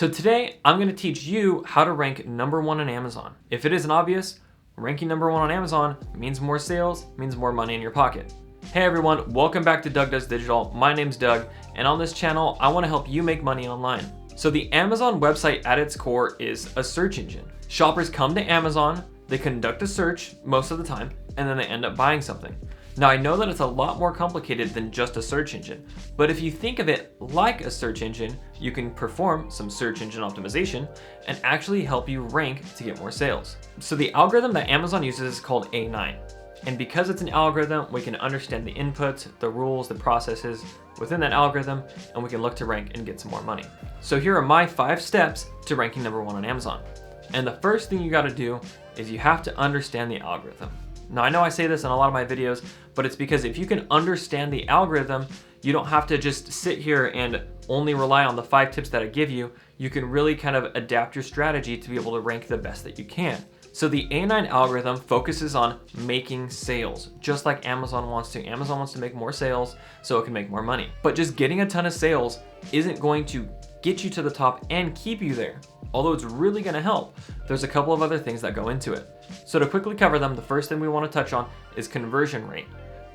So today I'm going to teach you how to rank number one on Amazon. If it isn't obvious, ranking number one on Amazon means more sales, means more money in your pocket. Hey everyone, welcome back to Doug Does Digital. My name's Doug, and on this channel, I want to help you make money online. So the Amazon website at its core is a search engine. Shoppers come to Amazon, they conduct a search most of the time, and then they end up buying something. Now I know that it's a lot more complicated than just a search engine, but if you think of it like a search engine, you can perform some search engine optimization and actually help you rank to get more sales. So the algorithm that Amazon uses is called A9. And because it's an algorithm, we can understand the inputs, the rules, the processes within that algorithm, and we can look to rank and get some more money. So here are my 5 steps to ranking number one on Amazon. And the first thing you gotta do is you have to understand the algorithm. Now I know I say this in a lot of my videos, but it's because if you can understand the algorithm, you don't have to just sit here and only rely on the 5 tips that I give you. You can really kind of adapt your strategy to be able to rank the best that you can. So the A9 algorithm focuses on making sales, just like Amazon wants to. Amazon wants to make more sales so it can make more money. But just getting a ton of sales isn't going to get you to the top and keep you there. Although it's really gonna help, there's a couple of other things that go into it. So to quickly cover them, the first thing we wanna touch on is conversion rate.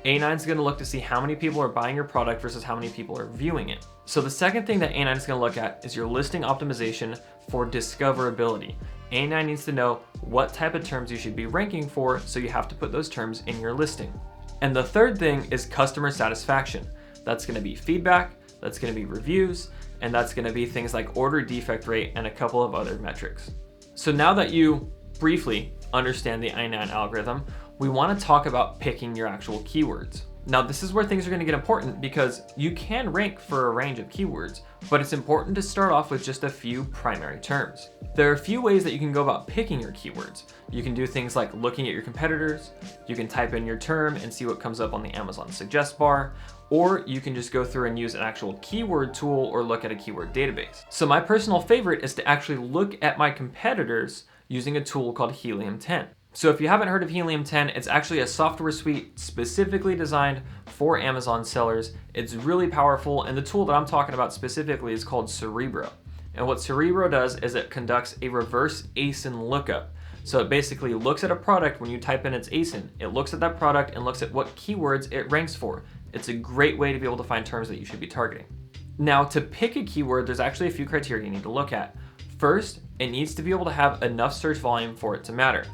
A9 is gonna look to see how many people are buying your product versus how many people are viewing it. So the second thing that A9 is gonna look at is your listing optimization for discoverability. A9 needs to know what type of terms you should be ranking for, so you have to put those terms in your listing. And the third thing is customer satisfaction. That's gonna be feedback, that's gonna be reviews, and that's gonna be things like order defect rate and a couple of other metrics. So now that you briefly understand the A9 algorithm, we wanna talk about picking your actual keywords. Now this is where things are gonna get important because you can rank for a range of keywords, but it's important to start off with just a few primary terms. There are a few ways that you can go about picking your keywords. You can do things like looking at your competitors, you can type in your term and see what comes up on the Amazon suggest bar, or you can just go through and use an actual keyword tool or look at a keyword database. So my personal favorite is to actually look at my competitors using a tool called HELIUM 10. So if you haven't heard of HELIUM 10, it's actually a software suite specifically designed for Amazon sellers. It's really powerful, and the tool that I'm talking about specifically is called Cerebro. And what Cerebro does is it conducts a reverse ASIN lookup. So it basically looks at a product when you type in its ASIN. It looks at that product and looks at what keywords it ranks for. It's a great way to be able to find terms that you should be targeting. Now, to pick a keyword, there's actually a few criteria you need to look at. First, it needs to be able to have enough search volume for it to matter.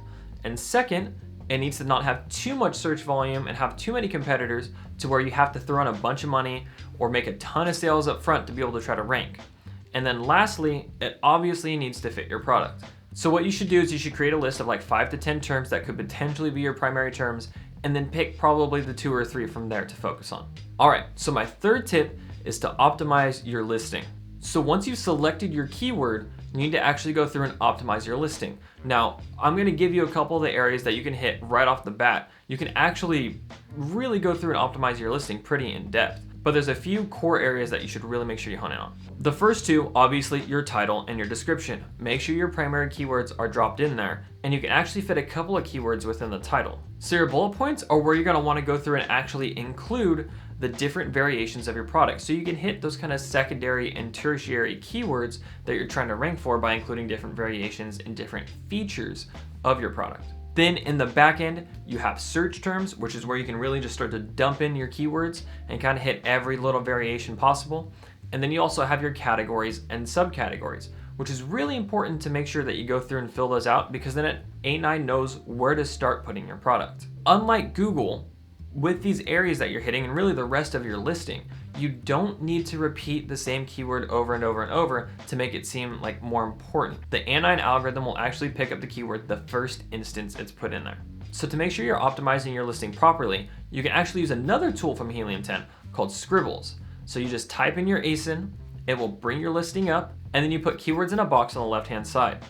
And second, it needs to not have too much search volume and have too many competitors to where you have to throw in a bunch of money or make a ton of sales up front to be able to try to rank. And then lastly, it obviously needs to fit your product. So what you should do is you should create a list of like 5 to 10 terms that could potentially be your primary terms, and then pick probably the 2 or 3 from there to focus on. All right, so my third tip is to optimize your listing. So once you've selected your keyword, you need to actually go through and optimize your listing. Now, I'm gonna give you a couple of the areas that you can hit right off the bat. You can actually really go through and optimize your listing pretty in depth, but there's a few core areas that you should really make sure you hone in on. The first 2, obviously your title and your description. Make sure your primary keywords are dropped in there, and you can actually fit a couple of keywords within the title. So your bullet points are where you're gonna wanna go through and actually include the different variations of your product. So you can hit those kind of secondary and tertiary keywords that you're trying to rank for by including different variations and different features of your product. Then in the back end, you have search terms, which is where you can really just start to dump in your keywords and kind of hit every little variation possible. And then you also have your categories and subcategories, which is really important to make sure that you go through and fill those out, because then A9 knows where to start putting your product. Unlike Google, with these areas that you're hitting and really the rest of your listing, you don't need to repeat the same keyword over and over and over to make it seem like more important. The A9 algorithm will actually pick up the keyword the first instance it's put in there. So to make sure you're optimizing your listing properly, you can actually use another tool from HELIUM 10 called Scribbles. So you just type in your ASIN, it will bring your listing up, and then you put keywords in a box on the left-hand side.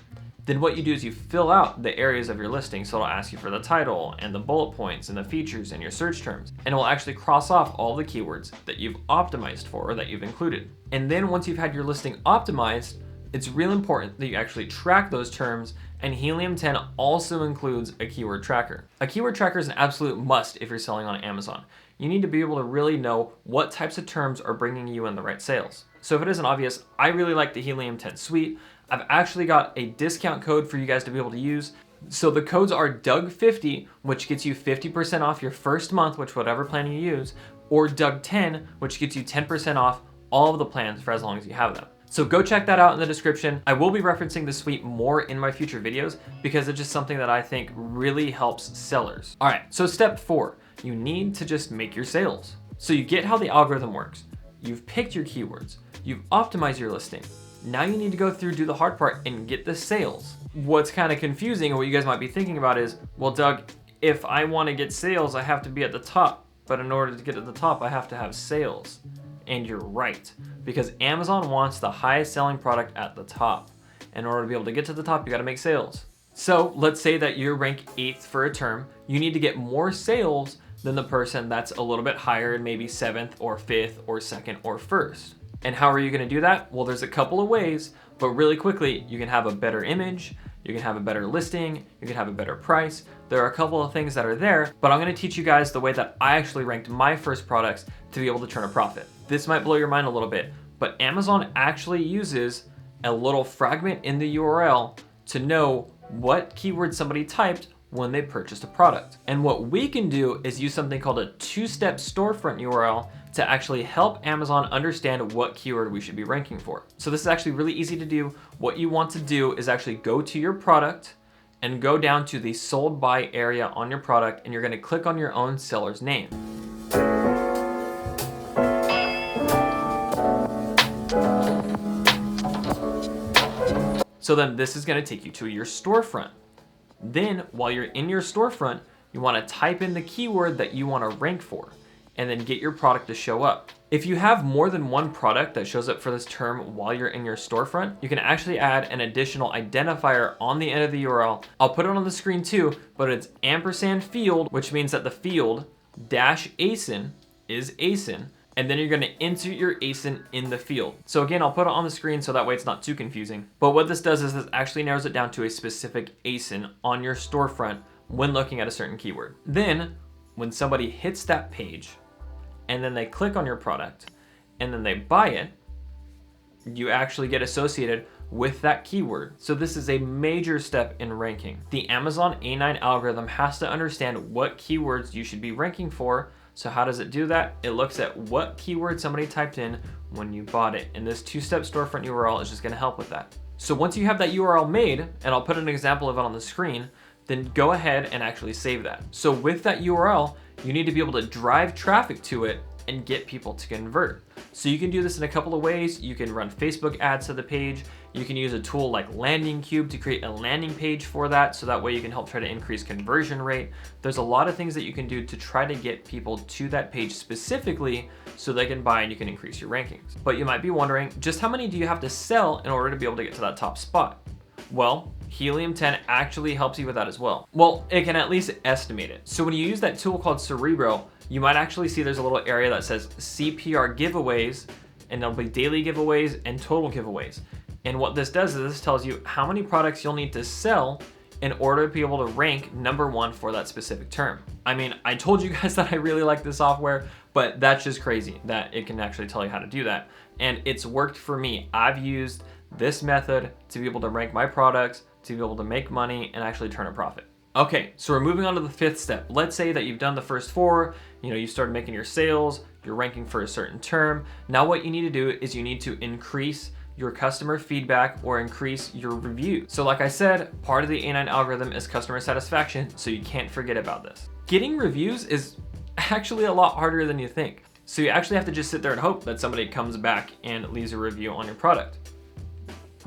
Then what you do is you fill out the areas of your listing. So it'll ask you for the title and the bullet points and the features and your search terms. And it will actually cross off all the keywords that you've optimized for or that you've included. And then once you've had your listing optimized, it's real important that you actually track those terms, and HELIUM 10 also includes a keyword tracker. A keyword tracker is an absolute must if you're selling on Amazon. You need to be able to really know what types of terms are bringing you in the right sales. So if it isn't obvious, I really like the Helium 10 suite. I've actually got a discount code for you guys to be able to use. So the codes are Doug50, which gets you 50% off your first month, which whatever plan you use, or Doug10, which gets you 10% off all of the plans for as long as you have them. So go check that out in the description. I will be referencing the suite more in my future videos because it's just something that I think really helps sellers. All right, so step 4, you need to just make your sales. So you get how the algorithm works. You've picked your keywords. You've optimized your listing. Now you need to go through, do the hard part, and get the sales. What's kind of confusing, and what you guys might be thinking about is, well, Doug, if I want to get sales, I have to be at the top. But in order to get to the top, I have to have sales. And you're right, because Amazon wants the highest selling product at the top. In order to be able to get to the top, you got to make sales. So let's say that you rank 8th for a term. You need to get more sales than the person that's a little bit higher, maybe 7th or 5th or 2nd or 1st. And how are you going to do that? Well, there's a couple of ways, but really quickly, you can have a better image, you can have a better listing, you can have a better price. There are a couple of things that are there, but I'm going to teach you guys the way that I actually ranked my first products to be able to turn a profit. This might blow your mind a little bit, but Amazon actually uses a little fragment in the URL to know what keyword somebody typed when they purchased a product. And what we can do is use something called a two-step storefront URL to actually help Amazon understand what keyword we should be ranking for. So this is actually really easy to do. What you want to do is actually go to your product and go down to the sold by area on your product, and you're going to click on your own seller's name. So then this is going to take you to your storefront. Then while you're in your storefront, you want to type in the keyword that you want to rank for, and then get your product to show up. If you have more than one product that shows up for this term while you're in your storefront, you can actually add an additional identifier on the end of the URL. I'll put it on the screen too, but it's ampersand field, which means that the field dash ASIN is ASIN, and then you're going to insert your ASIN in the field. So again, I'll put it on the screen so that way it's not too confusing. But what this does is this actually narrows it down to a specific ASIN on your storefront when looking at a certain keyword. Then when somebody hits that page and then they click on your product and then they buy it, you actually get associated with that keyword. So this is a major step in ranking. The Amazon A9 algorithm has to understand what keywords you should be ranking for. So how does it do that? It looks at what keyword somebody typed in when you bought it. And this two-step storefront URL is just going to help with that. So once you have that URL made, and I'll put an example of it on the screen, then go ahead and actually save that. So with that URL, you need to be able to drive traffic to it and get people to convert. So you can do this in a couple of ways. You can run Facebook ads to the page. You can use a tool like Landing Cube to create a landing page for that, so that way you can help try to increase conversion rate. There's a lot of things that you can do to try to get people to that page specifically so they can buy and you can increase your rankings. But you might be wondering, just how many do you have to sell in order to be able to get to that top spot? Well, Helium 10 actually helps you with that as well. Well, it can at least estimate it. So when you use that tool called Cerebro, you might actually see there's a little area that says CPR giveaways, and there'll be daily giveaways and total giveaways. And what this does is this tells you how many products you'll need to sell in order to be able to rank #1 for that specific term. I mean, I told you guys that I really like this software, but that's just crazy that it can actually tell you how to do that. And it's worked for me. I've used this method to be able to rank my products, to be able to make money and actually turn a profit. Okay, so we're moving on to the 5th step. Let's say that you've done the first 4, you started making your sales, you're ranking for a certain term. Now what you need to do is you need to increase your customer feedback or increase your reviews. So like I said, part of the A9 algorithm is customer satisfaction, so you can't forget about this. Getting reviews is actually a lot harder than you think. So you actually have to just sit there and hope that somebody comes back and leaves a review on your product.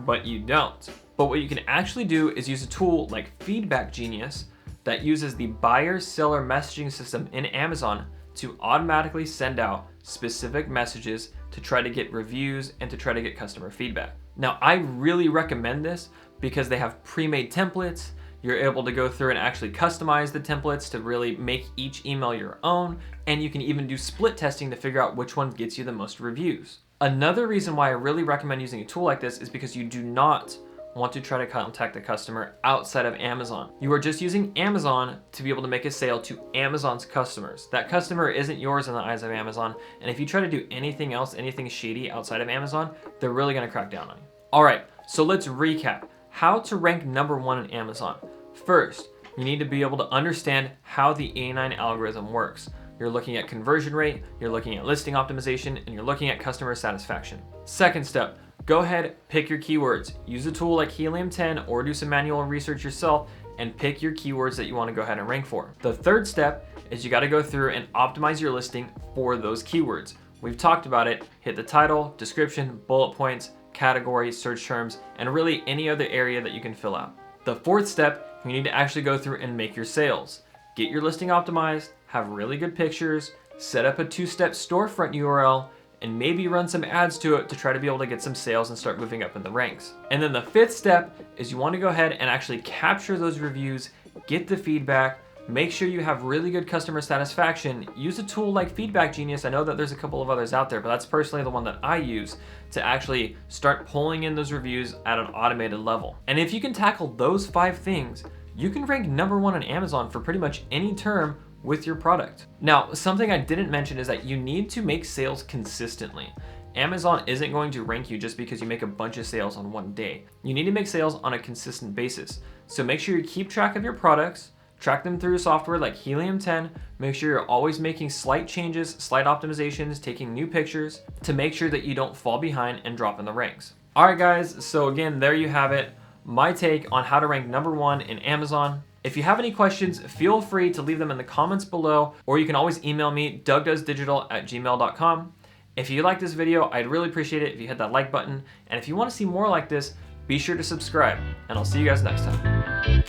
But you don't. But what you can actually do is use a tool like Feedback Genius that uses the buyer-seller messaging system in Amazon to automatically send out specific messages to try to get reviews and to try to get customer feedback. Now, I really recommend this because they have pre-made templates. You're able to go through and actually customize the templates to really make each email your own, and you can even do split testing to figure out which one gets you the most reviews. Another reason why I really recommend using a tool like this is because you do not want to try to contact the customer outside of Amazon. You are just using Amazon to be able to make a sale to Amazon's customers. That customer isn't yours in the eyes of Amazon, and if you try to do anything else, anything shady outside of Amazon, they're really gonna crack down on you. All right, so let's recap. How to rank number 1 in Amazon. First, you need to be able to understand how the A9 algorithm works. You're looking at conversion rate, you're looking at listing optimization, and you're looking at customer satisfaction. Second step, go ahead, pick your keywords. Use a tool like HELIUM 10 or do some manual research yourself and pick your keywords that you want to go ahead and rank for. The third step is you got to go through and optimize your listing for those keywords. We've talked about it. Hit the title, description, bullet points, category, search terms, and really any other area that you can fill out. The fourth step, you need to actually go through and make your sales. Get your listing optimized, have really good pictures, set up a 2-step storefront URL, and maybe run some ads to it to try to be able to get some sales and start moving up in the ranks. And then the fifth step is you want to go ahead and actually capture those reviews, get the feedback, make sure you have really good customer satisfaction. Use a tool like Feedback Genius. I know that there's a couple of others out there, but that's personally the one that I use to actually start pulling in those reviews at an automated level. And if you can tackle those 5 things, you can rank number 1 on Amazon for pretty much any term with your product. Now, something I didn't mention is that you need to make sales consistently. Amazon isn't going to rank you just because you make a bunch of sales on one day. You need to make sales on a consistent basis. So make sure you keep track of your products, track them through software like HELIUM 10, make sure you're always making slight changes, slight optimizations, taking new pictures to make sure that you don't fall behind and drop in the ranks. All right, guys, so again, there you have it. My take on how to rank number 1 in Amazon. If you have any questions, feel free to leave them in the comments below, or you can always email me, dougdoesdigital@gmail.com. If you like this video, I'd really appreciate it if you hit that like button. And if you want to see more like this, be sure to subscribe, and I'll see you guys next time.